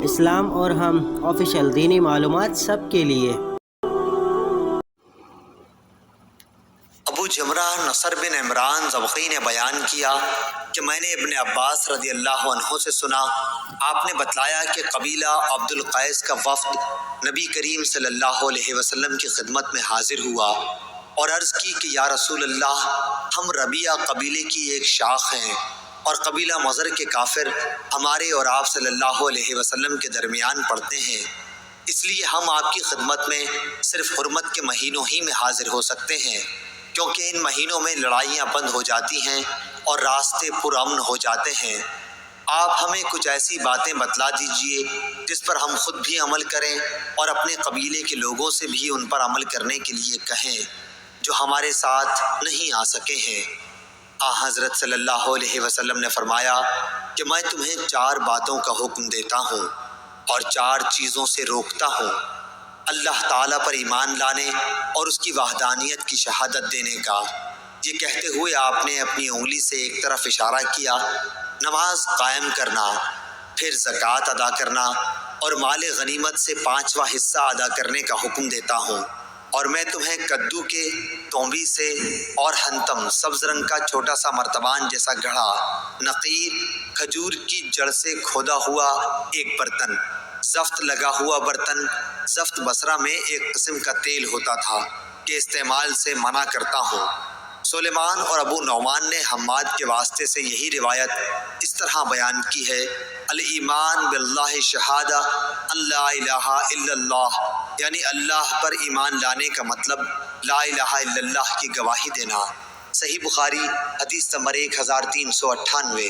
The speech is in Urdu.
اسلام اور ہم آفیشیل دینی معلومات سب کے لیے۔ ابو جمرہ نصر بن عمران ضبخی نے بیان کیا کہ میں نے ابن عباس رضی اللہ عنہ سے سنا، آپ نے بتلایا کہ قبیلہ عبد القیس کا وفد نبی کریم صلی اللہ علیہ وسلم کی خدمت میں حاضر ہوا اور عرض کی کہ یا رسول اللہ، ہم ربیعہ قبیلے کی ایک شاخ ہیں اور قبیلہ مضر کے کافر ہمارے اور آپ صلی اللہ علیہ وسلم کے درمیان پڑتے ہیں، اس لیے ہم آپ کی خدمت میں صرف حرمت کے مہینوں ہی میں حاضر ہو سکتے ہیں، کیونکہ ان مہینوں میں لڑائیاں بند ہو جاتی ہیں اور راستے پرامن ہو جاتے ہیں۔ آپ ہمیں کچھ ایسی باتیں بتلا دیجئے جس پر ہم خود بھی عمل کریں اور اپنے قبیلے کے لوگوں سے بھی ان پر عمل کرنے کے لیے کہیں جو ہمارے ساتھ نہیں آ سکے ہیں۔ حضرت صلی اللہ علیہ وسلم نے فرمایا کہ میں تمہیں 4 باتوں کا حکم دیتا ہوں اور 4 چیزوں سے روکتا ہوں: اللہ تعالیٰ پر ایمان لانے اور اس کی وحدانیت کی شہادت دینے کا۔ یہ کہتے ہوئے آپ نے اپنی انگلی سے ایک طرف اشارہ کیا، نماز قائم کرنا، پھر زکوٰۃ ادا کرنا اور مال غنیمت سے 5واں حصہ ادا کرنے کا حکم دیتا ہوں، اور میں تمہیں کدو کے تومبی سے اور ہنتم سبز رنگ کا چھوٹا سا مرتبان جیسا گھڑا، نقیر کھجور کی جڑ سے کھودا ہوا ایک برتن، زفت لگا ہوا برتن، زفت بصرہ میں ایک قسم کا تیل ہوتا تھا، کے استعمال سے منع کرتا ہوں۔ سلیمان اور ابو نعمان نے حماد کے واسطے سے یہی روایت اس طرح بیان کی ہے: الایمان باللہ شہادہ ان لا الہ الا اللہ، یعنی اللہ پر ایمان لانے کا مطلب لا الہ الا اللہ کی گواہی دینا۔ صحیح بخاری حدیث نمبر 1398۔